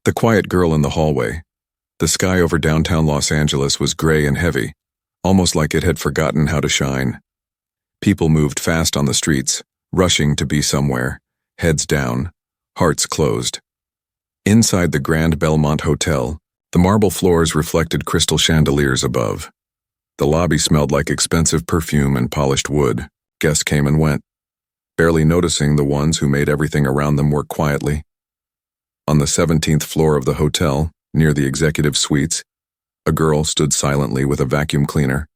The quiet girl in the hallway. The sky over downtown Los Angeles was gray and heavy, almost like it had forgotten how to shine. People moved fast on the streets, rushing to be somewhere, heads down, hearts closed. Inside the Grand Belmont Hotel, the marble floors reflected crystal chandeliers above. The lobby smelled like expensive perfume and polished wood. Guests came and went, barely noticing the ones who made everything around them work quietly. On the 17th floor of the hotel, near the executive suites, a girl stood silently with a vacuum cleaner.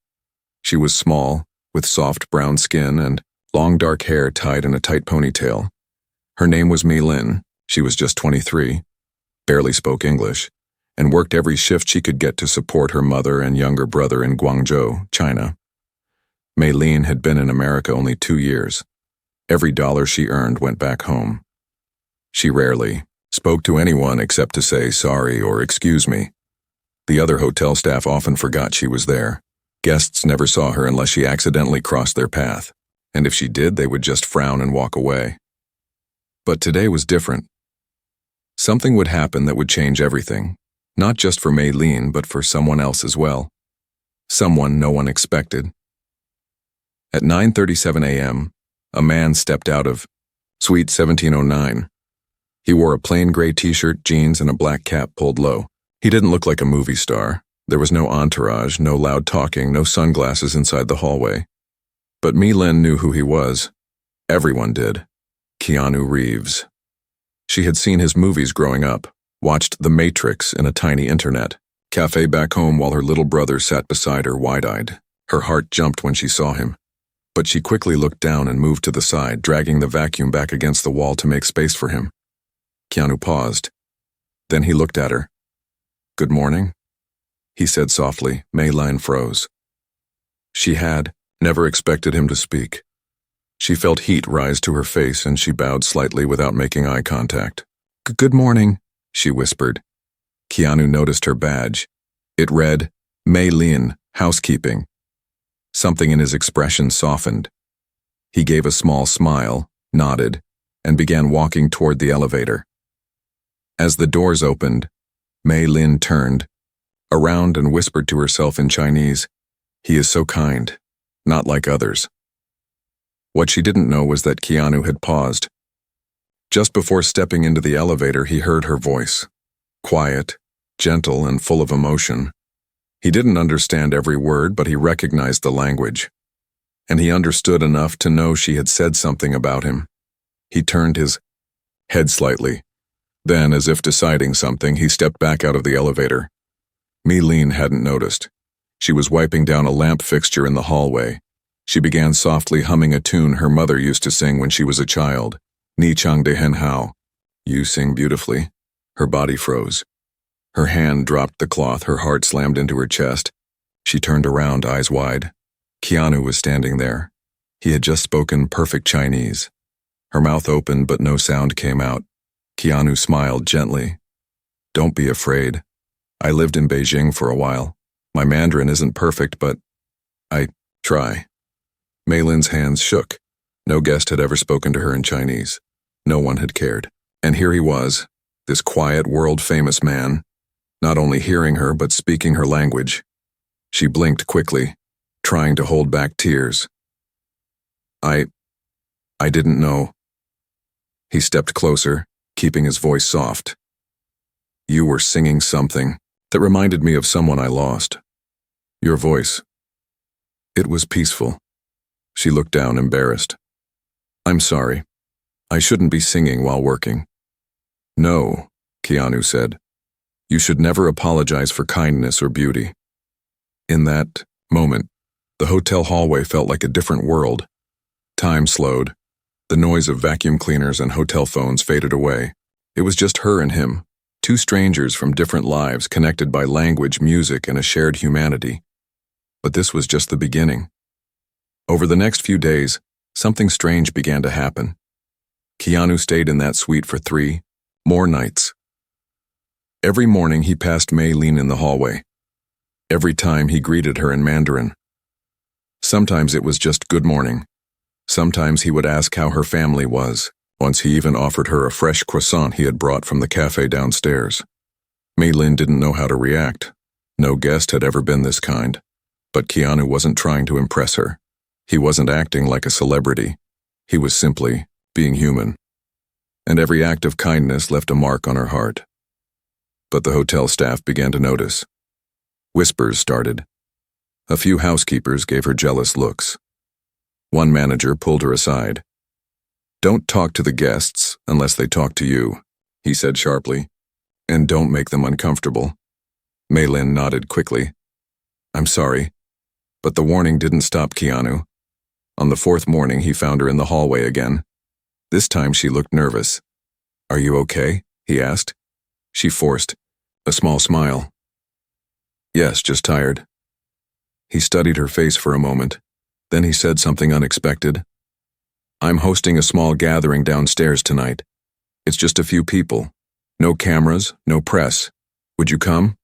She was small, with soft brown skin and long dark hair tied in a tight ponytail. Her name was Mei Lin. She was just 23, barely spoke English, and worked every shift she could get to support her mother and younger brother in Guangzhou, China. Mei Lin had been in America only 2 years. Every dollar she earned went back home. She rarely spoke to anyone except to say sorry or excuse me. The other hotel staff often forgot she was there. Guests never saw her unless she accidentally crossed their path, and if she did, they would just frown and walk away. But today was different. Something would happen that would change everything, not just for Mei Lin, but for someone else as well. Someone no one expected. At 9:37 a.m., a man stepped out of Suite 1709. He wore a plain gray t-shirt, jeans, and a black cap pulled low. He didn't look like a movie star. There was no entourage, no loud talking, no sunglasses inside the hallway. But Mei Lin knew who he was. Everyone did. Keanu Reeves. She had seen his movies growing up, watched The Matrix in a tiny internet cafe back home while her little brother sat beside her wide-eyed. Her heart jumped when she saw him. But she quickly looked down and moved to the side, dragging the vacuum back against the wall to make space for him. Keanu paused. Then he looked at her. "Good morning," he said softly. Mei Lin froze. She had never expected him to speak. She felt heat rise to her face and she bowed slightly without making eye contact. "Good morning," she whispered. Keanu noticed her badge. It read, Mei Lin, Housekeeping. Something in his expression softened. He gave a small smile, nodded, and began walking toward the elevator. As the doors opened, Mei Lin turned around and whispered to herself in Chinese, "He is so kind, not like others." What she didn't know was that Keanu had paused. Just before stepping into the elevator, he heard her voice. Quiet, gentle, and full of emotion. He didn't understand every word, but he recognized the language. And he understood enough to know she had said something about him. He turned his head slightly. Then, as if deciding something, he stepped back out of the elevator. Mei Lin hadn't noticed. She was wiping down a lamp fixture in the hallway. She began softly humming a tune her mother used to sing when she was a child. Ni Chang De Hen Hao. "You sing beautifully." Her body froze. Her hand dropped the cloth, her heart slammed into her chest. She turned around, eyes wide. Keanu was standing there. He had just spoken perfect Chinese. Her mouth opened, but no sound came out. Keanu smiled gently. "Don't be afraid. I lived in Beijing for a while. My Mandarin isn't perfect, but I try." Mei Lin's hands shook. No guest had ever spoken to her in Chinese. No one had cared. And here he was, this quiet, world-famous man, not only hearing her but speaking her language. She blinked quickly, trying to hold back tears. I didn't know." He stepped closer, keeping his voice soft. "You were singing something that reminded me of someone I lost. Your voice. It was peaceful." She looked down, embarrassed. "I'm sorry. I shouldn't be singing while working." "No," Keanu said. "You should never apologize for kindness or beauty." In that moment, the hotel hallway felt like a different world. Time slowed. The noise of vacuum cleaners and hotel phones faded away. It was just her and him, two strangers from different lives connected by language, music, and a shared humanity. But this was just the beginning. Over the next few days, something strange began to happen. Keanu stayed in that suite for 3 more nights. Every morning he passed Mei Lin in the hallway. Every time he greeted her in Mandarin. Sometimes it was just good morning. Sometimes he would ask how her family was. Once he even offered her a fresh croissant he had brought from the cafe downstairs. Maylin didn't know how to react. No guest had ever been this kind. But Keanu wasn't trying to impress her. He wasn't acting like a celebrity. He was simply being human. And every act of kindness left a mark on her heart. But the hotel staff began to notice. Whispers started. A few housekeepers gave her jealous looks. One manager pulled her aside. "Don't talk to the guests unless they talk to you," he said sharply. "And don't make them uncomfortable." Maylin nodded quickly. "I'm sorry." But the warning didn't stop Keanu. On the fourth morning, he found her in the hallway again. This time she looked nervous. "Are you okay?" he asked. She forced a small smile. "Yes, just tired." He studied her face for a moment. Then he said something unexpected. "I'm hosting a small gathering downstairs tonight. It's just a few people. No cameras, no press. Would you come?"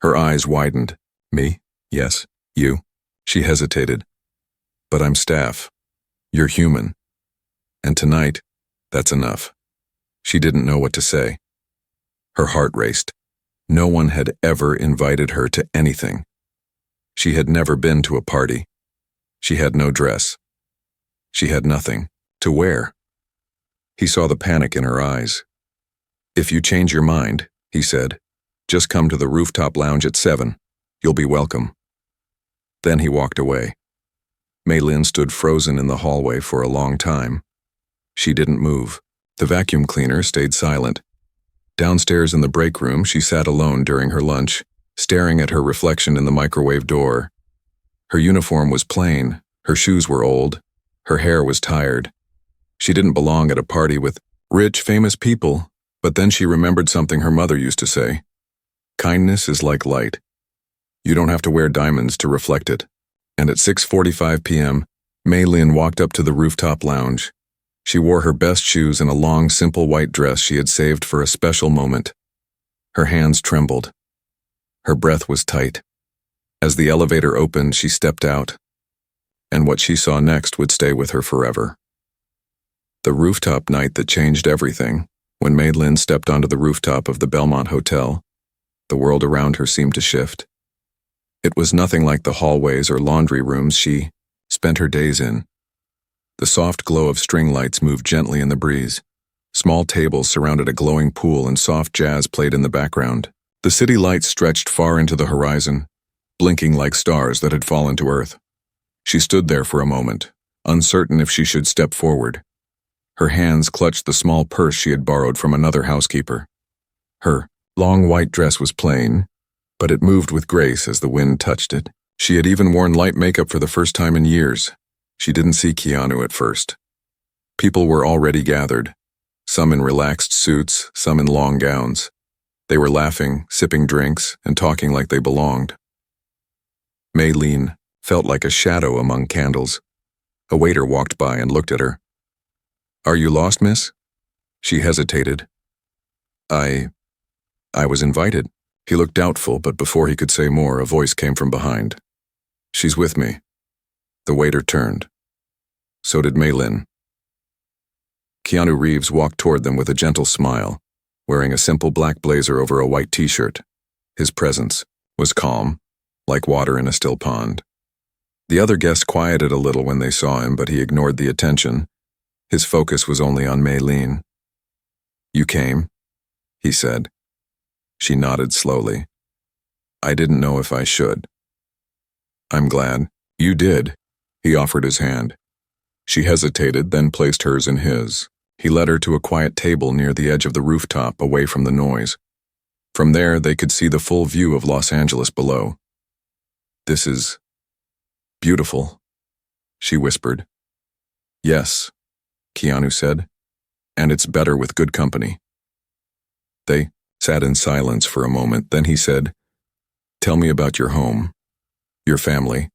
Her eyes widened. "Me? Yes. You?" She hesitated. "But I'm staff. You're human. And tonight, that's enough." She didn't know what to say. Her heart raced. No one had ever invited her to anything. She had never been to a party. She had no dress. She had nothing to wear. He saw the panic in her eyes. "If you change your mind," he said, "just come to the rooftop lounge at 7. You'll be welcome." Then he walked away. Maylin stood frozen in the hallway for a long time. She didn't move. The vacuum cleaner stayed silent. Downstairs in the break room, she sat alone during her lunch, staring at her reflection in the microwave door. Her uniform was plain, her shoes were old, her hair was tired. She didn't belong at a party with rich, famous people, but then she remembered something her mother used to say. Kindness is like light. You don't have to wear diamonds to reflect it. And at 6:45 p.m., Maylin walked up to the rooftop lounge. She wore her best shoes and a long, simple white dress she had saved for a special moment. Her hands trembled. Her breath was tight. As the elevator opened, she stepped out. And what she saw next would stay with her forever. The rooftop night that changed everything. When Maylin stepped onto the rooftop of the Belmont Hotel, the world around her seemed to shift. It was nothing like the hallways or laundry rooms she spent her days in. The soft glow of string lights moved gently in the breeze. Small tables surrounded a glowing pool and soft jazz played in the background. The city lights stretched far into the horizon, blinking like stars that had fallen to earth. She stood there for a moment, uncertain if she should step forward. Her hands clutched the small purse she had borrowed from another housekeeper. Her long white dress was plain, but it moved with grace as the wind touched it. She had even worn light makeup for the first time in years. She didn't see Keanu at first. People were already gathered, some in relaxed suits, some in long gowns. They were laughing, sipping drinks, and talking like they belonged. Maylin felt like a shadow among candles. A waiter walked by and looked at her. "Are you lost, miss?" She hesitated. I was invited." He looked doubtful, but before he could say more, a voice came from behind. "She's with me." The waiter turned. So did Maylin. Keanu Reeves walked toward them with a gentle smile, wearing a simple black blazer over a white t-shirt. His presence was calm, like water in a still pond. The other guests quieted a little when they saw him, but he ignored the attention. His focus was only on Maylin. "You came?" he said. She nodded slowly. "I didn't know if I should." "I'm glad you did." He offered his hand. She hesitated, then placed hers in his. He led her to a quiet table near the edge of the rooftop, away from the noise. From there, they could see the full view of Los Angeles below. "This is beautiful," she whispered. "Yes," Keanu said, "and it's better with good company." They sat in silence for a moment, then he said, "Tell me about your home, your family."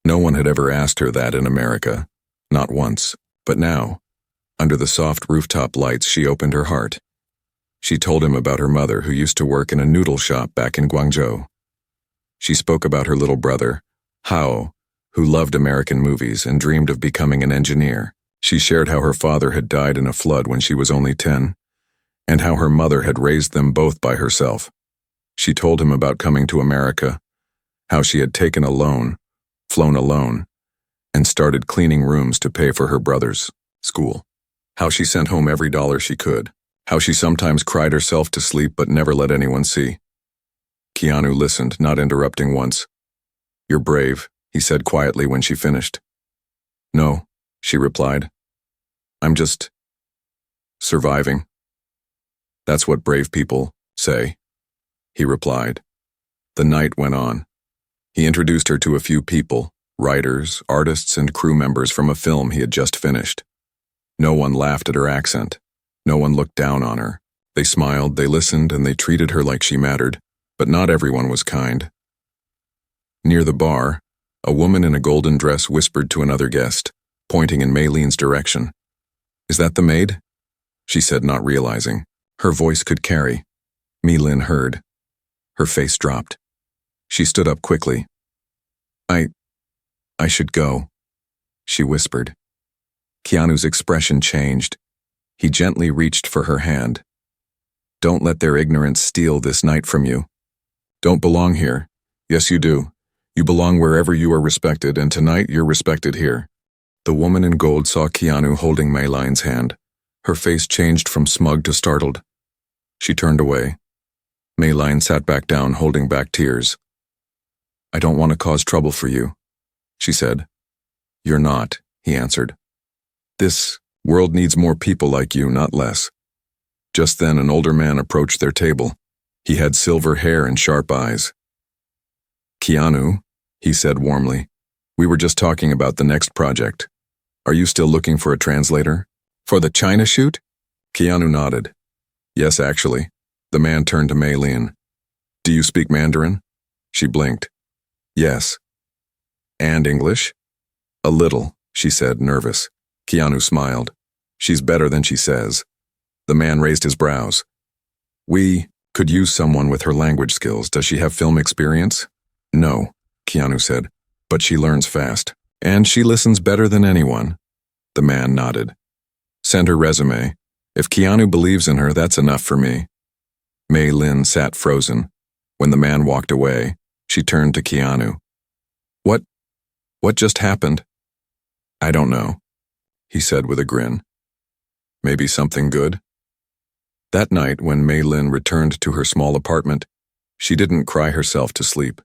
No one had ever asked her that in America, not once, but now, under the soft rooftop lights, she opened her heart. She told him about her mother who used to work in a noodle shop back in Guangzhou. She spoke about her little brother, Hao, who loved American movies and dreamed of becoming an engineer. She shared how her father had died in a flood when she was only 10, and how her mother had raised them both by herself. She told him about coming to America, how she had taken a loan, flown alone, and started cleaning rooms to pay for her brother's school. How she sent home every dollar she could. How she sometimes cried herself to sleep but never let anyone see. Keanu listened, not interrupting once. "You're brave," he said quietly when she finished. "No," she replied. "I'm just surviving." "That's what brave people say," he replied. The night went on. He introduced her to a few people, writers, artists, and crew members from a film he had just finished. No one laughed at her accent. No one looked down on her. They smiled, they listened, and they treated her like she mattered, but not everyone was kind. Near the bar, a woman in a golden dress whispered to another guest, pointing in Maylene's direction. "Is that the maid?" she said, not realizing. Her voice could carry. Maylene heard. Her face dropped. She stood up quickly. I should go," she whispered. Keanu's expression changed. He gently reached for her hand. "Don't let their ignorance steal this night from you. Don't belong here. Yes, you do. You belong wherever you are respected, and tonight you're respected here." The woman in gold saw Keanu holding Maylene's hand. Her face changed from smug to startled. She turned away. Maylene sat back down, holding back tears. "I don't want to cause trouble for you," she said. "You're not," he answered. "This world needs more people like you, not less." Just then, an older man approached their table. He had silver hair and sharp eyes. "Keanu," he said warmly, "we were just talking about the next project. Are you still looking for a translator? For the China shoot?" Keanu nodded. "Yes, actually." The man turned to Maylene. "Do you speak Mandarin?" She blinked. "Yes." "And English?" "A little," she said, nervous. Keanu smiled. "She's better than she says." The man raised his brows. "We could use someone with her language skills. Does she have film experience?" "No," Keanu said, "but she learns fast. And she listens better than anyone." The man nodded. "Send her resume. If Keanu believes in her, that's enough for me." Maylene sat frozen. When the man walked away, she turned to Keanu. What just happened?" "I don't know," he said with a grin. "Maybe something good?" That night, when Maylene returned to her small apartment, she didn't cry herself to sleep.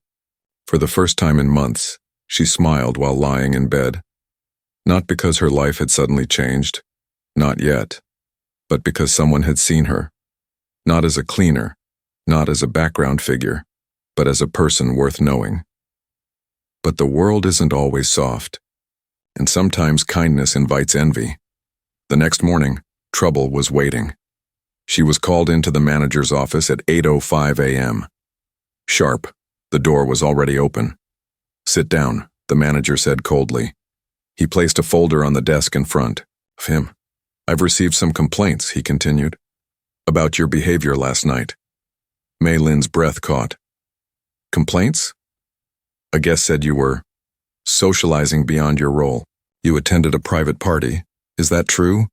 For the first time in months, she smiled while lying in bed. Not because her life had suddenly changed, not yet, but because someone had seen her. Not as a cleaner, not as a background figure, but as a person worth knowing. But the world isn't always soft, and sometimes kindness invites envy. The next morning, trouble was waiting. She was called into the manager's office at 8:05 a.m. Sharp, the door was already open. "Sit down," the manager said coldly. He placed a folder on the desk in front of him. "I've received some complaints," he continued, "about your behavior last night." Maylene's breath caught. "Complaints?" "A guest said you were socializing beyond your role. You attended a private party. Is that true?"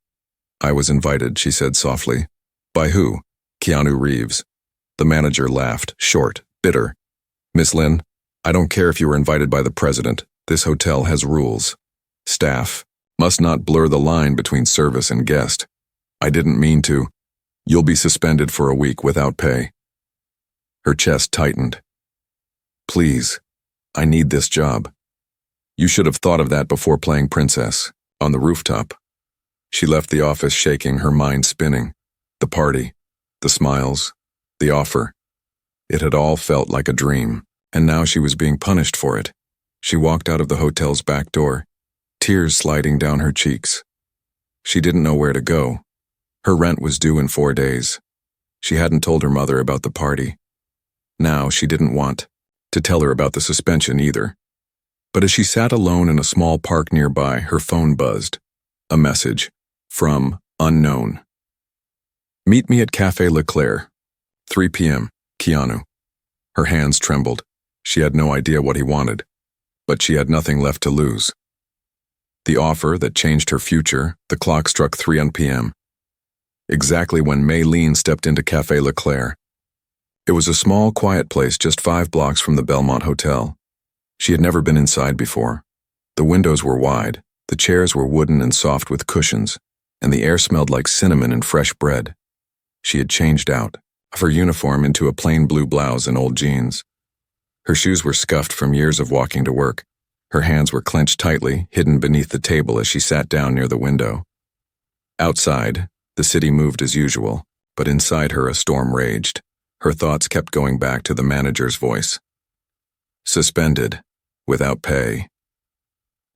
"I was invited," she said softly. "By who?" "Keanu Reeves." The manager laughed, short, bitter. "Miss Lin, I don't care if you were invited by the president. This hotel has rules. Staff must not blur the line between service and guest. I didn't mean to. You'll be suspended for a week without pay." Her chest tightened. "Please, I need this job. You should have thought of that before playing princess on the rooftop." She left the office shaking, her mind spinning. The party, the smiles, the offer. It had all felt like a dream, and now she was being punished for it. She walked out of the hotel's back door, tears sliding down her cheeks. She didn't know where to go. Her rent was due in 4 days. She hadn't told her mother about the party. Now she didn't want to tell her about the suspension either. But as she sat alone in a small park nearby, her phone buzzed. A message from unknown. "Meet me at Café Leclerc, 3 p.m., Keanu." Her hands trembled. She had no idea what he wanted, but she had nothing left to lose. The offer that changed her future, the clock struck 3 p.m. exactly when Maylene stepped into Café Leclerc. It was a small, quiet place just 5 blocks from the Belmont Hotel. She had never been inside before. The windows were wide, the chairs were wooden and soft with cushions, and the air smelled like cinnamon and fresh bread. She had changed out of her uniform into a plain blue blouse and old jeans. Her shoes were scuffed from years of walking to work. Her hands were clenched tightly, hidden beneath the table as she sat down near the window. Outside, the city moved as usual, but inside her a storm raged. Her thoughts kept going back to the manager's voice. Suspended, without pay.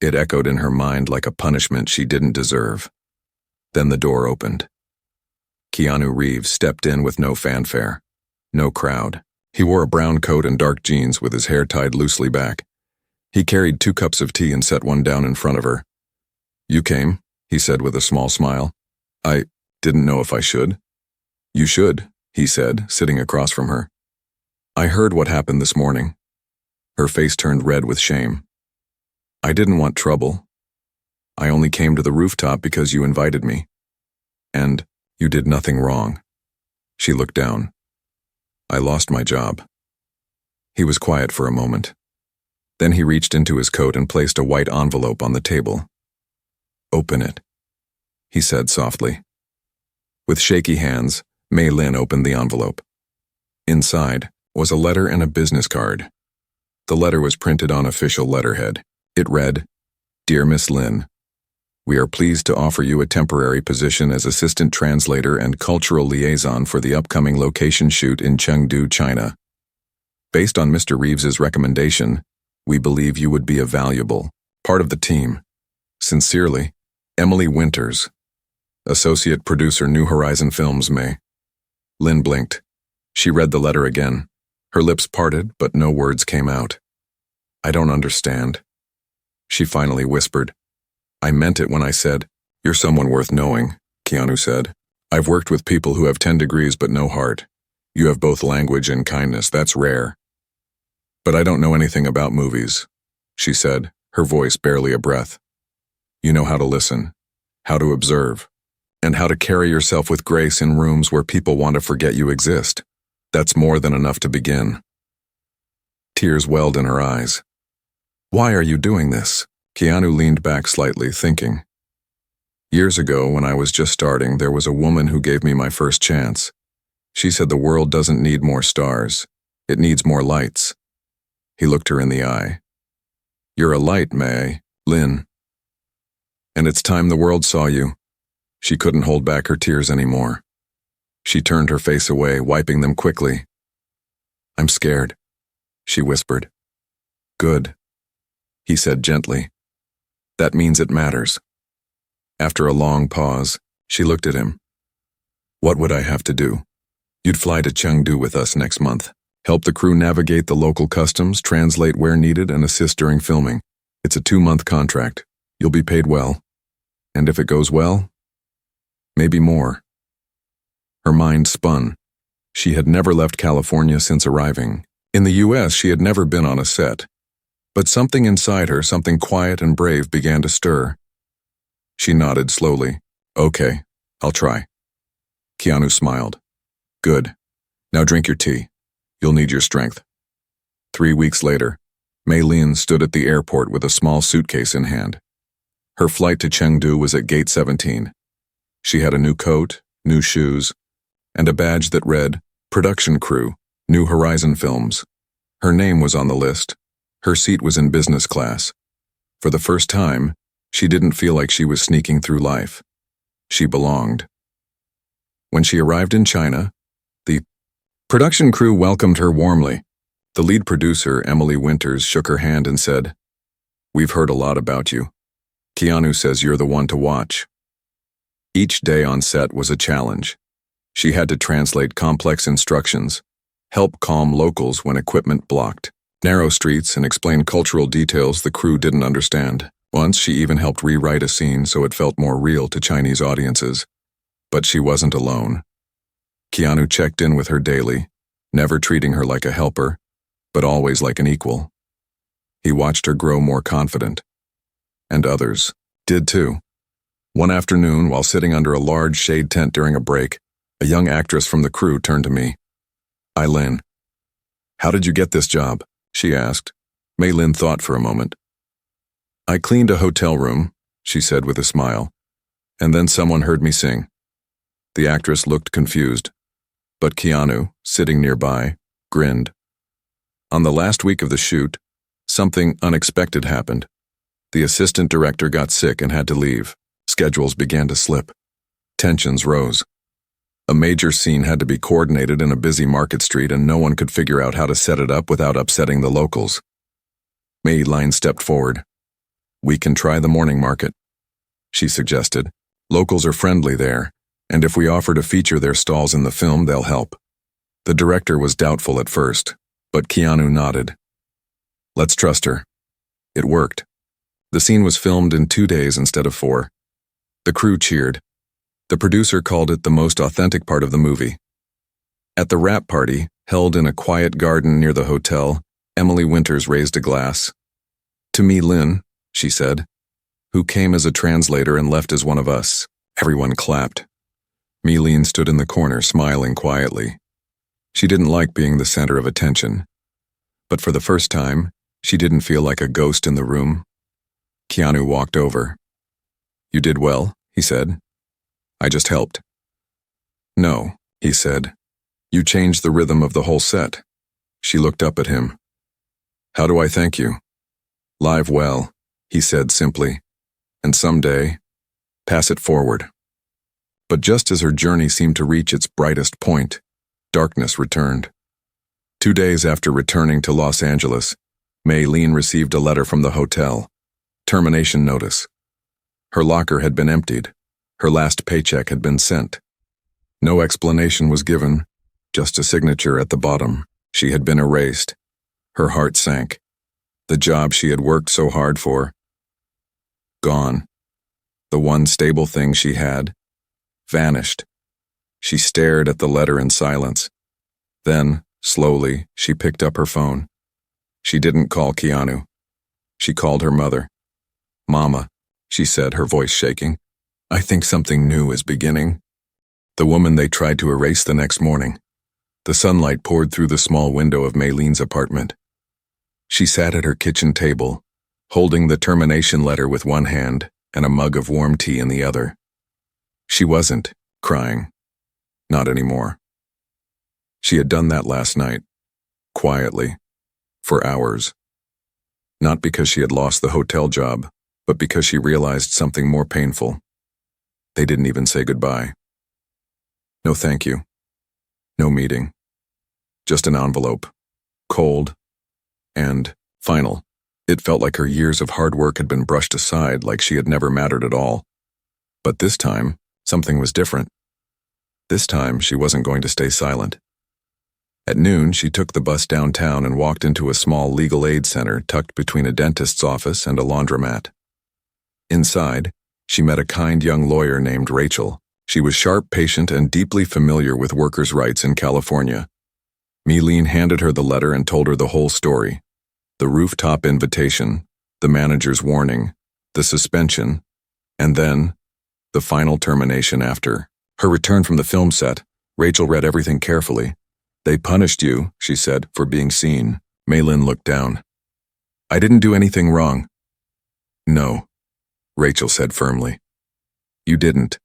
It echoed in her mind like a punishment she didn't deserve. Then the door opened. Keanu Reeves stepped in with no fanfare, no crowd. He wore a brown coat and dark jeans with his hair tied loosely back. He carried 2 cups of tea and set one down in front of her. "You came," he said with a small smile. "I didn't know if I should." "You should," he said, sitting across from her. "I heard what happened this morning." Her face turned red with shame. "I didn't want trouble. I only came to the rooftop because you invited me. And you did nothing wrong." She looked down. "I lost my job." He was quiet for a moment. Then he reached into his coat and placed a white envelope on the table. "Open it," he said softly. With shaky hands, Maylin opened the envelope. Inside was a letter and a business card. The letter was printed on official letterhead. It read, "Dear Miss Lin, we are pleased to offer you a temporary position as assistant translator and cultural liaison for the upcoming location shoot in Chengdu, China. Based on Mr. Reeves's recommendation, we believe you would be a valuable part of the team. Sincerely, Emily Winters, Associate Producer, New Horizon Films, May." Lin blinked. She read the letter again. Her lips parted, but no words came out. "I don't understand," she finally whispered. "I meant it when I said, 'You're someone worth knowing,'" Keanu said. "I've worked with people who have 10 degrees but no heart. You have both language and kindness, that's rare. But I don't know anything about movies," she said, her voice barely a breath. "You know how to listen, how to observe, and how to carry yourself with grace in rooms where people want to forget you exist. That's more than enough to begin." Tears welled in her eyes. "Why are you doing this?" Keanu leaned back slightly, thinking. "Years ago, when I was just starting, there was a woman who gave me my first chance. She said the world doesn't need more stars. It needs more lights." He looked her in the eye. "You're a light, May, Lin. And it's time the world saw you." She couldn't hold back her tears anymore. She turned her face away, wiping them quickly. "I'm scared," she whispered. "Good," he said gently. "That means it matters." After a long pause, she looked at him. "What would I have to do?" "You'd fly to Chengdu with us next month. Help the crew navigate the local customs, translate where needed, and assist during filming. It's a 2-month contract. You'll be paid well. And if it goes well, maybe more." Her mind spun. She had never left California since arriving. In the US, she had never been on a set. But something inside her, something quiet and brave, began to stir. She nodded slowly. "Okay, I'll try." Keanu smiled. "Good. Now drink your tea. You'll need your strength." 3 weeks later, Maylin stood at the airport with a small suitcase in hand. Her flight to Chengdu was at gate 17. She had a new coat, new shoes, and a badge that read, "Production Crew, New Horizon Films." Her name was on the list. Her seat was in business class. For the first time, she didn't feel like she was sneaking through life. She belonged. When she arrived in China, the production crew welcomed her warmly. The lead producer, Emily Winters, shook her hand and said, "We've heard a lot about you. Keanu says you're the one to watch." Each day on set was a challenge. She had to translate complex instructions, help calm locals when equipment blocked, narrow streets, and explain cultural details the crew didn't understand. Once she even helped rewrite a scene so it felt more real to Chinese audiences. But she wasn't alone. Keanu checked in with her daily, never treating her like a helper, but always like an equal. He watched her grow more confident. And others did too. One afternoon, while sitting under a large shade tent during a break, a young actress from the crew turned to me. "Eileen, how did you get this job?" she asked. Mei Lin thought for a moment. "I cleaned a hotel room," she said with a smile, "and then someone heard me sing." The actress looked confused, but Keanu, sitting nearby, grinned. On the last week of the shoot, something unexpected happened. The assistant director got sick and had to leave. Schedules began to slip. Tensions rose. A major scene had to be coordinated in a busy market street, and no one could figure out how to set it up without upsetting the locals. Mei Lin stepped forward. "We can try the morning market," she suggested. "Locals are friendly there, and if we offer to feature their stalls in the film, they'll help." The director was doubtful at first, but Keanu nodded. "Let's trust her." It worked. The scene was filmed in 2 days instead of 4. The crew cheered. The producer called it the most authentic part of the movie. At the wrap party, held in a quiet garden near the hotel, Emily Winters raised a glass. "To Mei Lin," she said, "who came as a translator and left as one of us." Everyone clapped. Mei Lin stood in the corner, smiling quietly. She didn't like being the center of attention. But for the first time, she didn't feel like a ghost in the room. Keanu walked over. "You did well," he said. "I just helped." "No," he said. "You changed the rhythm of the whole set." She looked up at him. "How do I thank you?" "Live well," he said simply. "And someday, pass it forward." But just as her journey seemed to reach its brightest point, darkness returned. 2 days after returning to Los Angeles, Mei Lin received a letter from the hotel. Termination notice. Her locker had been emptied. Her last paycheck had been sent. No explanation was given, just a signature at the bottom. She had been erased. Her heart sank. The job she had worked so hard for. Gone. The one stable thing she had. Vanished. She stared at the letter in silence. Then, slowly, she picked up her phone. She didn't call Keanu. She called her mother. "Mama," she said, her voice shaking. "I think something new is beginning." The woman they tried to erase the next morning. The sunlight poured through the small window of Mei Lin's apartment. She sat at her kitchen table, holding the termination letter with one hand and a mug of warm tea in the other. She wasn't crying. Not anymore. She had done that last night, quietly, for hours. Not because she had lost the hotel job, but because she realized something more painful. They didn't even say goodbye. No thank you. No meeting. Just an envelope. Cold. And final. It felt like her years of hard work had been brushed aside, like she had never mattered at all. But this time, something was different. This time, she wasn't going to stay silent. At noon, she took the bus downtown and walked into a small legal aid center tucked between a dentist's office and a laundromat. Inside, she met a kind young lawyer named Rachel. She was sharp, patient, and deeply familiar with workers' rights in California. Mei Lin handed her the letter and told her the whole story. The rooftop invitation, the manager's warning, the suspension, and then, the final termination after. Her return from the film set, Rachel read everything carefully. "They punished you," she said, "for being seen." Mei Lin looked down. "I didn't do anything wrong." "No," Rachel said firmly. "You didn't.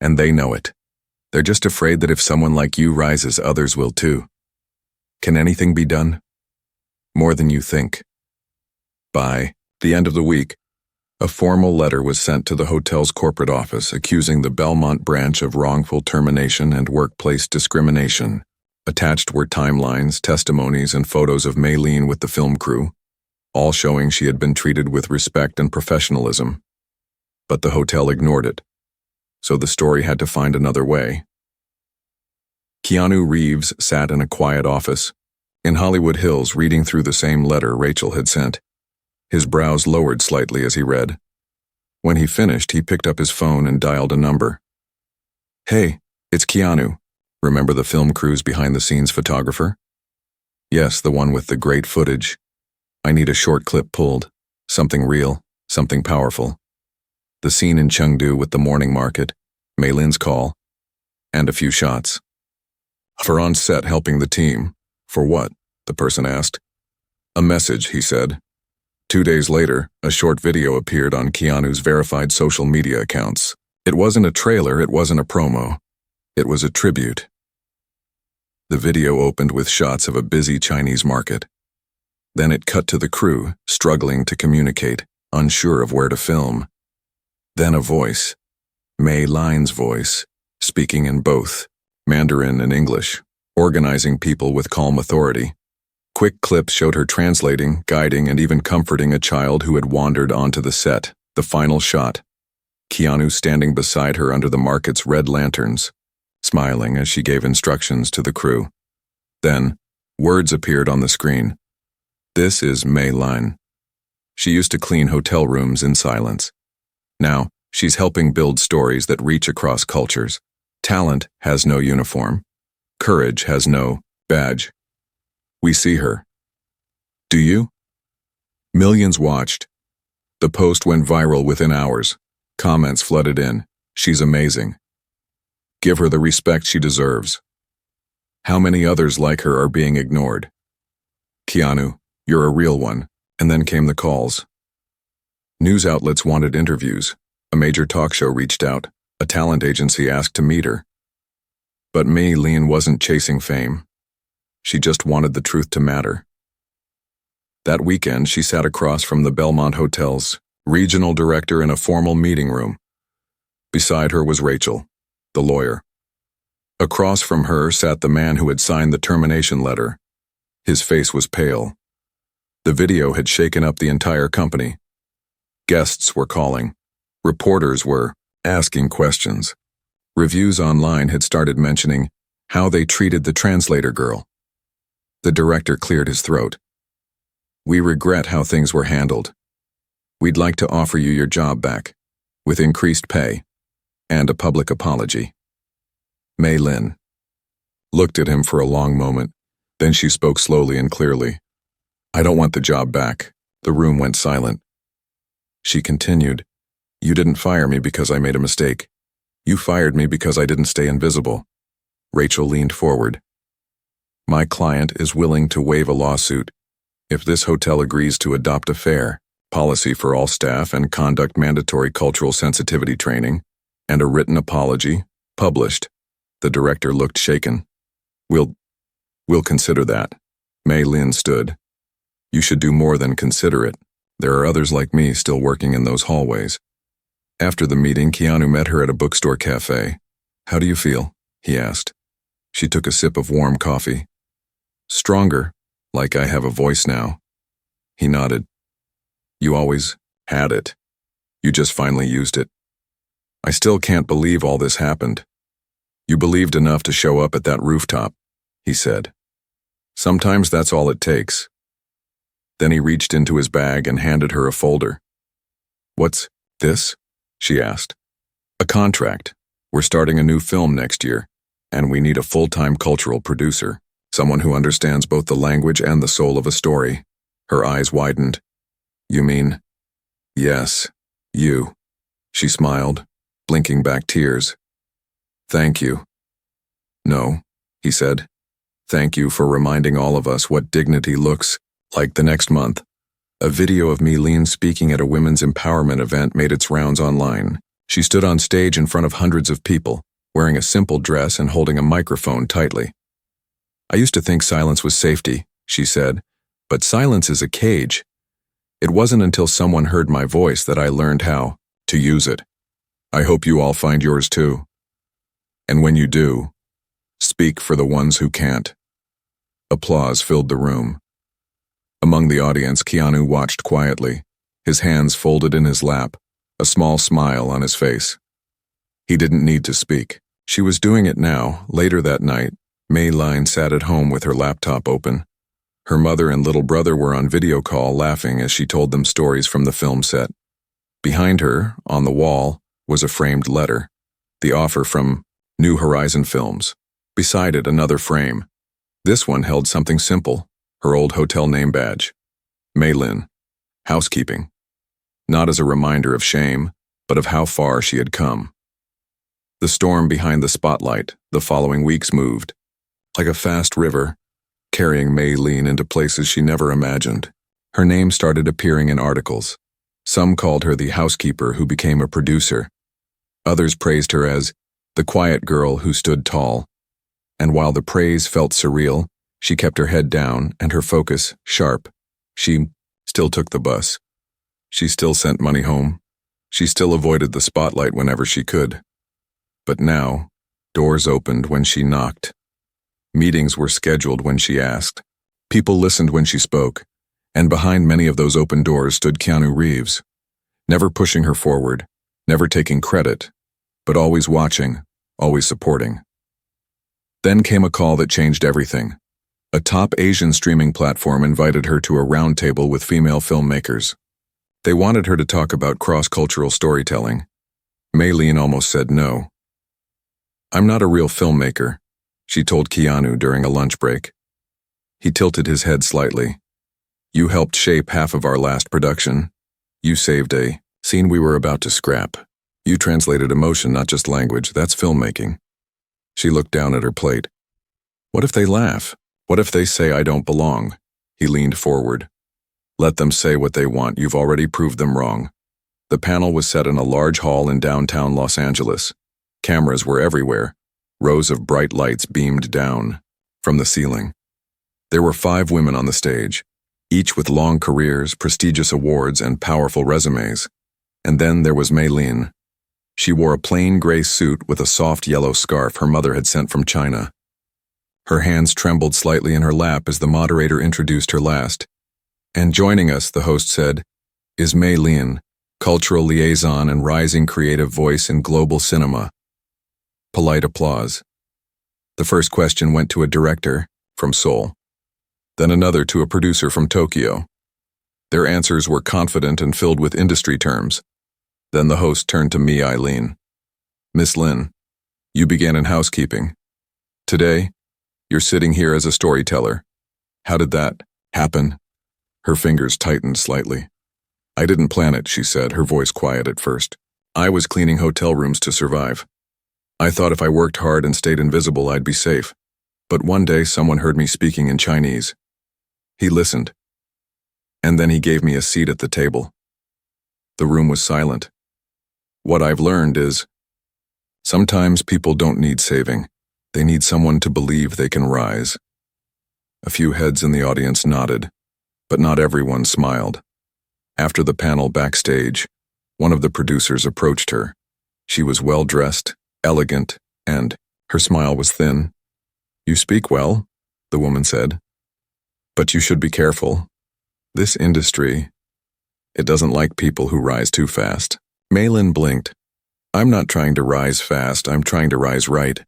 And they know it. They're just afraid that if someone like you rises, others will too. Can anything be done? More than you think." By the end of the week, a formal letter was sent to the hotel's corporate office accusing the Belmont branch of wrongful termination and workplace discrimination. Attached were timelines, testimonies, and photos of Mei Lin with the film crew, all showing she had been treated with respect and professionalism. But the hotel ignored it, so the story had to find another way. Keanu Reeves sat in a quiet office in Hollywood Hills reading through the same letter Rachel had sent. His brows lowered slightly as he read. When he finished, he picked up his phone and dialed a number. "Hey, it's Keanu. Remember the film crew's behind-the-scenes photographer?" "Yes, the one with the great footage. I need a short clip pulled. Something real, something powerful." The scene in Chengdu with the morning market, Mei Lin's call, and a few shots. For on set helping the team. For what? The person asked. A message, he said. 2 days later, a short video appeared on Keanu's verified social media accounts. It wasn't a trailer, it wasn't a promo. It was a tribute. The video opened with shots of a busy Chinese market. Then it cut to the crew, struggling to communicate, unsure of where to film. Then a voice, Mei Lin's voice, speaking in both Mandarin and English, organizing people with calm authority. Quick clips showed her translating, guiding, and even comforting a child who had wandered onto the set. The final shot, Keanu standing beside her under the market's red lanterns, smiling as she gave instructions to the crew. Then, words appeared on the screen. This is Mei Lin. She used to clean hotel rooms in silence. Now, she's helping build stories that reach across cultures. Talent has no uniform. Courage has no badge. We see her. Do you? Millions watched. The post went viral within hours. Comments flooded in. She's amazing. Give her the respect she deserves. How many others like her are being ignored? Keanu, you're a real one. And then came the calls. News outlets wanted interviews. A major talk show reached out. A talent agency asked to meet her. But Mei Lin wasn't chasing fame. She just wanted the truth to matter. That weekend, she sat across from the Belmont Hotel's regional director in a formal meeting room. Beside her was Rachel, the lawyer. Across from her sat the man who had signed the termination letter. His face was pale. The video had shaken up the entire company. Guests were calling. Reporters were asking questions. Reviews online had started mentioning how they treated the translator girl. The director cleared his throat. We regret how things were handled. We'd like to offer you your job back, with increased pay, and a public apology. Mei Lin looked at him for a long moment, then she spoke slowly and clearly. I don't want the job back. The room went silent. She continued, You didn't fire me because I made a mistake. You fired me because I didn't stay invisible. Rachel leaned forward. My client is willing to waive a lawsuit if this hotel agrees to adopt a fair policy for all staff and conduct mandatory cultural sensitivity training, and a written apology, published. The director looked shaken. We'll consider that. Mei Lin stood. You should do more than consider it. There are others like me still working in those hallways. After the meeting, Keanu met her at a bookstore cafe. How do you feel? He asked. She took a sip of warm coffee. Stronger, like I have a voice now. He nodded. You always had it. You just finally used it. I still can't believe all this happened. You believed enough to show up at that rooftop, he said. Sometimes that's all it takes. Then he reached into his bag and handed her a folder. What's this? She asked. A contract. We're starting a new film next year, and we need a full-time cultural producer. Someone who understands both the language and the soul of a story. Her eyes widened. You mean? Yes, you. She smiled, blinking back tears. Thank you. No, he said. Thank you for reminding all of us what dignity looks like. The next month, a video of Mei Lin speaking at a women's empowerment event made its rounds online. She stood on stage in front of hundreds of people, wearing a simple dress and holding a microphone tightly. I used to think silence was safety, she said, but silence is a cage. It wasn't until someone heard my voice that I learned how to use it. I hope you all find yours too. And when you do, speak for the ones who can't. Applause filled the room. Among the audience, Keanu watched quietly, his hands folded in his lap, a small smile on his face. He didn't need to speak. She was doing it now. Later that night, Mei Lin sat at home with her laptop open. Her mother and little brother were on video call laughing as she told them stories from the film set. Behind her, on the wall, was a framed letter, the offer from New Horizon Films. Beside it, another frame. This one held something simple, her old hotel name badge. Mei Lin. Housekeeping. Not as a reminder of shame, but of how far she had come. The storm behind the spotlight the following weeks moved, like a fast river, carrying Maylene into places she never imagined. Her name started appearing in articles. Some called her the housekeeper who became a producer. Others praised her as the quiet girl who stood tall. And while the praise felt surreal, she kept her head down and her focus sharp. She still took the bus. She still sent money home. She still avoided the spotlight whenever she could. But now, doors opened when she knocked. Meetings were scheduled when she asked. People listened when she spoke. And behind many of those open doors stood Keanu Reeves, never pushing her forward, never taking credit, but always watching, always supporting. Then came a call that changed everything. A top Asian streaming platform invited her to a roundtable with female filmmakers. They wanted her to talk about cross-cultural storytelling. Maylene almost said no. "I'm not a real filmmaker," she told Keanu during a lunch break. He tilted his head slightly. "You helped shape half of our last production. You saved a scene we were about to scrap. You translated emotion, not just language. That's filmmaking." She looked down at her plate. "What if they laugh? What if they say I don't belong?" He leaned forward. "Let them say what they want. You've already proved them wrong." The panel was set in a large hall in downtown Los Angeles. Cameras were everywhere. Rows of bright lights beamed down from the ceiling. There were 5 women on the stage, each with long careers, prestigious awards, and powerful resumes. And then there was Maylene. She wore a plain gray suit with a soft yellow scarf her mother had sent from China. Her hands trembled slightly in her lap as the moderator introduced her last. And joining us, the host said, is Maylene, cultural liaison and rising creative voice in global cinema. Polite applause. The first question went to a director from Seoul, then another to a producer from Tokyo. Their answers were confident and filled with industry terms. Then the host turned to me, Eileen. "Miss Lin, you began in housekeeping. Today, you're sitting here as a storyteller. How did that happen?" Her fingers tightened slightly. "I didn't plan it," she said, her voice quiet at first. "I was cleaning hotel rooms to survive. I thought if I worked hard and stayed invisible, I'd be safe. But one day, someone heard me speaking in Chinese. He listened. And then he gave me a seat at the table. The room was silent. What I've learned is, sometimes people don't need saving. They need someone to believe they can rise." A few heads in the audience nodded, but not everyone smiled. After the panel backstage, one of the producers approached her. She was well-dressed, elegant, and her smile was thin. "You speak well," the woman said. "But you should be careful. This industry, it doesn't like people who rise too fast." Maylene blinked. "I'm not trying to rise fast, I'm trying to rise right."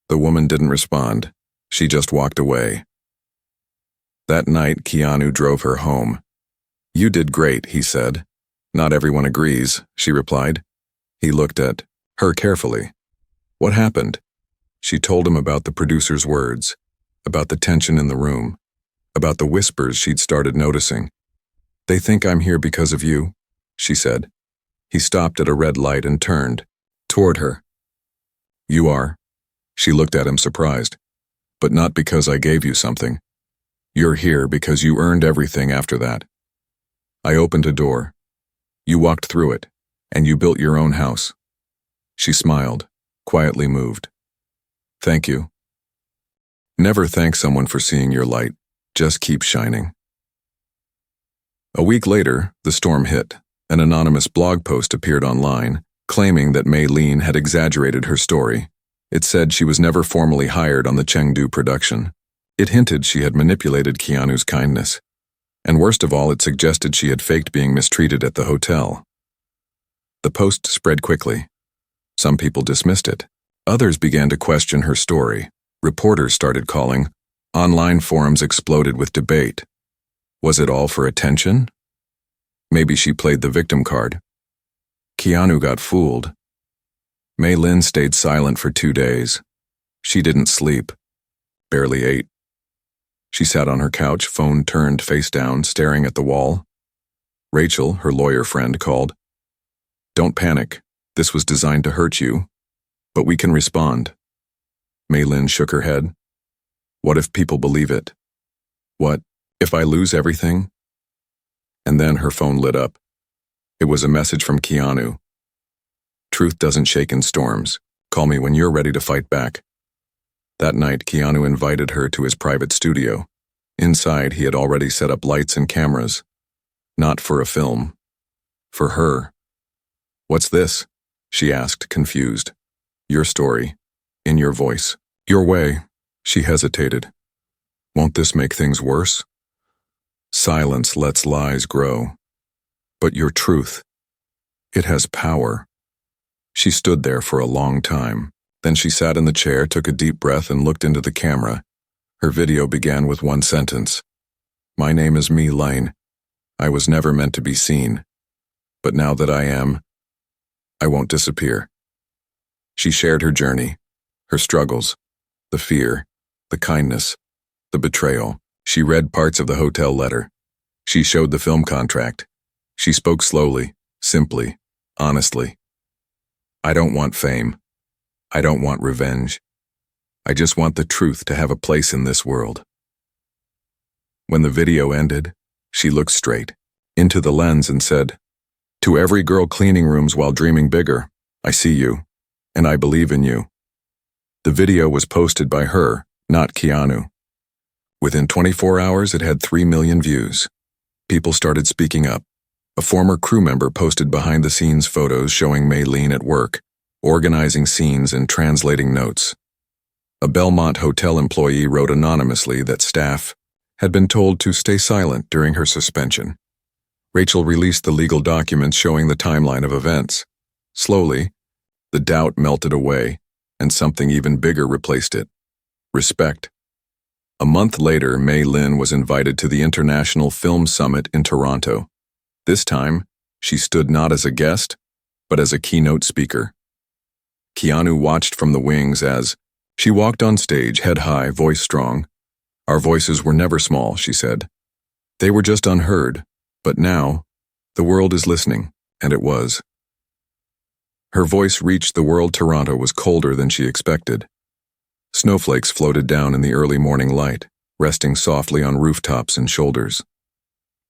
The woman didn't respond. She just walked away. That night, Keanu drove her home. "You did great," he said. "Not everyone agrees," she replied. He looked at her carefully. "What happened?" She told him about the producer's words, about the tension in the room, about the whispers she'd started noticing. "They think I'm here because of you," she said. He stopped at a red light and turned toward her. "You are?" She looked at him surprised. "But not because I gave you something. You're here because you earned everything after that. I opened a door. You walked through it, and you built your own house." She smiled, quietly moved. "Thank you. Never thank someone for seeing your light. Just keep shining." A week later, the storm hit. An anonymous blog post appeared online, claiming that Maylene had exaggerated her story. It said she was never formally hired on the Chengdu production. It hinted she had manipulated Keanu's kindness. And worst of all, it suggested she had faked being mistreated at the hotel. The post spread quickly. Some people dismissed it. Others began to question her story. Reporters started calling. Online forums exploded with debate. Was it all for attention? Maybe she played the victim card. Keanu got fooled. Maylene stayed silent for 2 days. She didn't sleep, barely ate. She sat on her couch, phone turned face down, staring at the wall. Rachel, her lawyer friend, called. Don't panic. This was designed to hurt you, but we can respond. Mei Lin shook her head. What if people believe it? What if I lose everything? And then her phone lit up. It was a message from Keanu. Truth doesn't shake in storms. Call me when you're ready to fight back. That night, Keanu invited her to his private studio. Inside, he had already set up lights and cameras. Not for a film. For her. What's this? She asked, confused. Your story. In your voice. Your way. She hesitated. Won't this make things worse? Silence lets lies grow. But your truth. It has power. She stood there for a long time. Then she sat in the chair, took a deep breath, and looked into the camera. Her video began with one sentence. My name is Mei Lin. I was never meant to be seen. But now that I am, I won't disappear. She shared her journey, her struggles, the fear, the kindness, the betrayal. She read parts of the hotel letter. She showed the film contract. She spoke slowly, simply, honestly. I don't want fame. I don't want revenge. I just want the truth to have a place in this world. When the video ended, she looked straight into the lens and said, To every girl cleaning rooms while dreaming bigger, I see you, and I believe in you. The video was posted by her, not Keanu. Within 24 hours, it had 3 million views. People started speaking up. A former crew member posted behind-the-scenes photos showing Mei Lin at work, organizing scenes and translating notes. A Belmont hotel employee wrote anonymously that staff had been told to stay silent during her suspension. Rachel released the legal documents showing the timeline of events. Slowly, the doubt melted away, and something even bigger replaced it. Respect. A month later, Mei Lin was invited to the International Film Summit in Toronto. This time, she stood not as a guest, but as a keynote speaker. Keanu watched from the wings as she walked on stage, head high, voice strong. Our voices were never small, she said. They were just unheard, but now, the world is listening, and it was. Her voice reached the world. Toronto was colder than she expected. Snowflakes floated down in the early morning light, resting softly on rooftops and shoulders.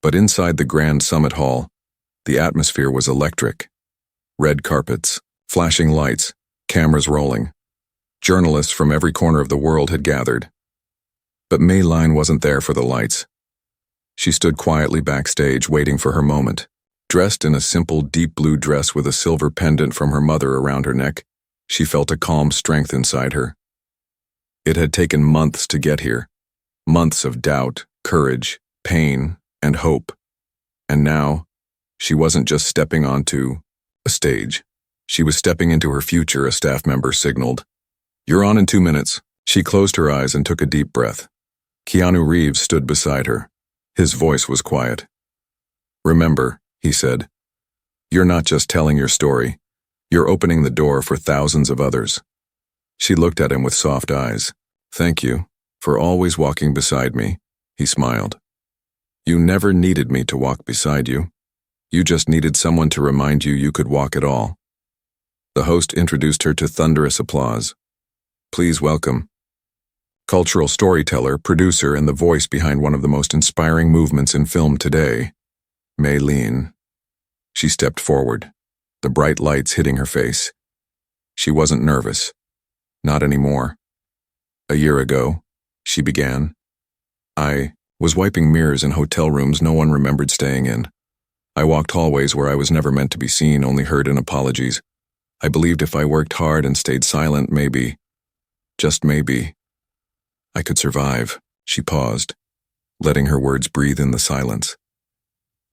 But inside the grand summit hall, the atmosphere was electric. Red carpets, flashing lights, cameras rolling. Journalists from every corner of the world had gathered. But Mei Lin wasn't there for the lights. She stood quietly backstage, waiting for her moment. Dressed in a simple deep blue dress with a silver pendant from her mother around her neck, she felt a calm strength inside her. It had taken months to get here. Months of doubt, courage, pain, and hope. And now, she wasn't just stepping onto a stage. She was stepping into her future, a staff member signaled. You're on in 2 minutes. She closed her eyes and took a deep breath. Keanu Reeves stood beside her. His voice was quiet. Remember, he said, you're not just telling your story. You're opening the door for thousands of others. She looked at him with soft eyes. Thank you for always walking beside me, he smiled. You never needed me to walk beside you. You just needed someone to remind you you could walk at all. The host introduced her to thunderous applause. Please welcome. Cultural storyteller, producer, and the voice behind one of the most inspiring movements in film today, Mei Lin. She stepped forward, the bright lights hitting her face. She wasn't nervous. Not anymore. A year ago, she began. I was wiping mirrors in hotel rooms no one remembered staying in. I walked hallways where I was never meant to be seen, only heard in apologies. I believed if I worked hard and stayed silent, maybe, just maybe, I could survive. She paused, letting her words breathe in the silence.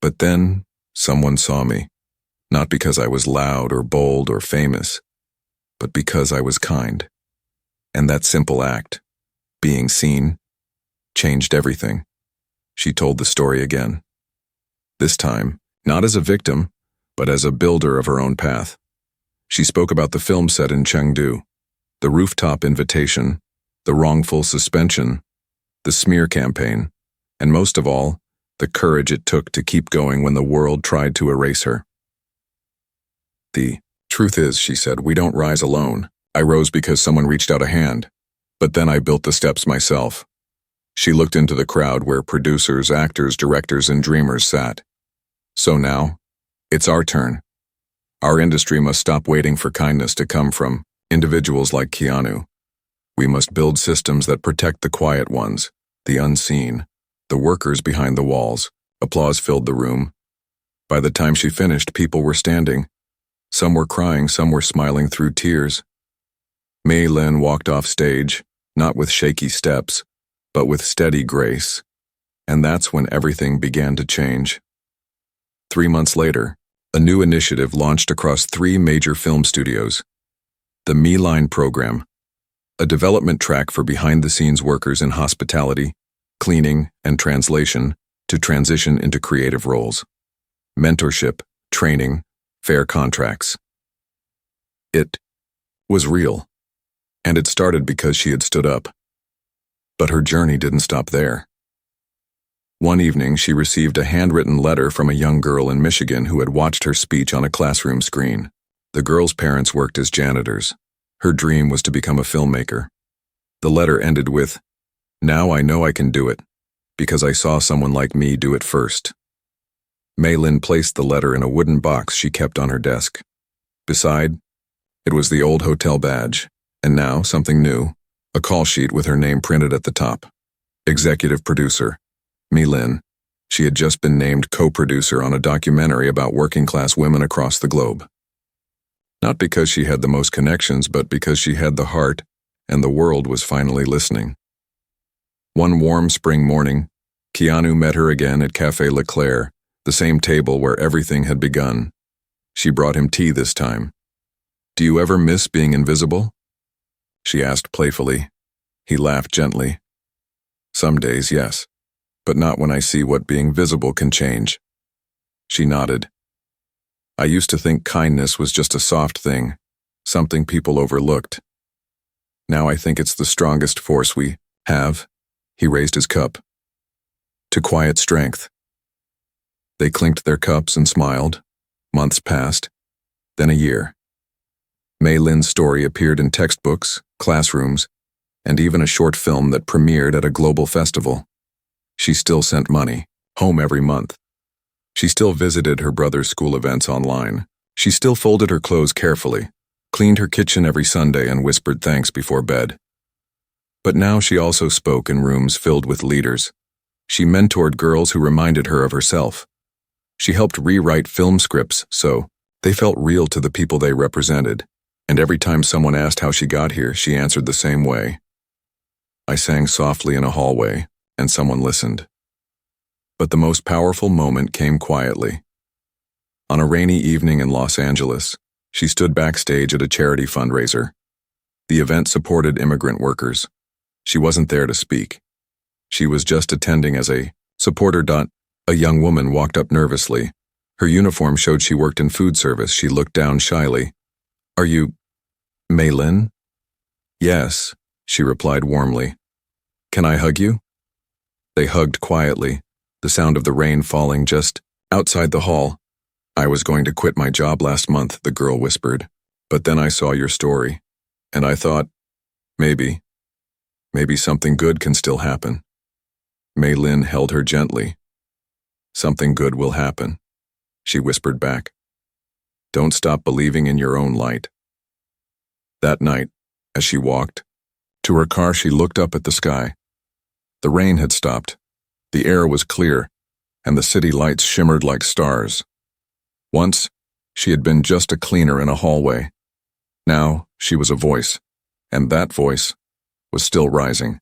But then, someone saw me. Not because I was loud or bold or famous, but because I was kind. And that simple act, being seen, changed everything. She told the story again. This time, not as a victim, but as a builder of her own path. She spoke about the film set in Chengdu, the rooftop invitation, the wrongful suspension, the smear campaign, and most of all, the courage it took to keep going when the world tried to erase her. The truth is, she said, we don't rise alone. I rose because someone reached out a hand. But then I built the steps myself. She looked into the crowd where producers, actors, directors, and dreamers sat. So now, it's our turn. Our industry must stop waiting for kindness to come from individuals like Keanu. We must build systems that protect the quiet ones, the unseen, the workers behind the walls. Applause filled the room. By the time she finished, people were standing. Some were crying, some were smiling through tears. Mei Lin walked off stage, not with shaky steps, but with steady grace. And that's when everything began to change. 3 months later, a new initiative launched across 3 major film studios. The Me Line program, a development track for behind-the-scenes workers in hospitality, cleaning, and translation to transition into creative roles. Mentorship, training, fair contracts. It was real, and it started because she had stood up. But her journey didn't stop there. One evening, she received a handwritten letter from a young girl in Michigan who had watched her speech on a classroom screen. The girl's parents worked as janitors. Her dream was to become a filmmaker. The letter ended with, "Now I know I can do it, because I saw someone like me do it first." Mei Lin placed the letter in a wooden box she kept on her desk. Beside, it was the old hotel badge, and now something new, a call sheet with her name printed at the top. Executive producer, Mei Lin. She had just been named co-producer on a documentary about working-class women across the globe. Not because she had the most connections, but because she had the heart, and the world was finally listening. One warm spring morning, Keanu met her again at Café Leclerc, the same table where everything had begun. She brought him tea this time. "Do you ever miss being invisible?" she asked playfully. He laughed gently. "Some days, yes, but not when I see what being visible can change." She nodded. "I used to think kindness was just a soft thing, something people overlooked. Now I think it's the strongest force we have." He raised his cup. "To quiet strength." They clinked their cups and smiled. Months passed, then a year. Mei Lin's story appeared in textbooks, classrooms, and even a short film that premiered at a global festival. She still sent money, home every month. She still visited her brother's school events online. She still folded her clothes carefully, cleaned her kitchen every Sunday, and whispered thanks before bed. But now she also spoke in rooms filled with leaders. She mentored girls who reminded her of herself. She helped rewrite film scripts so they felt real to the people they represented. And every time someone asked how she got here, she answered the same way. "I sang softly in a hallway, and someone listened." But the most powerful moment came quietly. On a rainy evening in Los Angeles, she stood backstage at a charity fundraiser. The event supported immigrant workers. She wasn't there to speak. She was just attending as a supporter. A young woman walked up nervously. Her uniform showed she worked in food service. She looked down shyly. "Are you Mei Lin?" "Yes," she replied warmly. "Can I hug you?" They hugged quietly, the sound of the rain falling just outside the hall. "I was going to quit my job last month," the girl whispered. "But then I saw your story, and I thought, maybe something good can still happen." Mei Lin held her gently. "Something good will happen," she whispered back. "Don't stop believing in your own light." That night, as she walked to her car, she looked up at the sky. The rain had stopped. The air was clear, and the city lights shimmered like stars. Once, she had been just a cleaner in a hallway. Now, she was a voice, and that voice was still rising.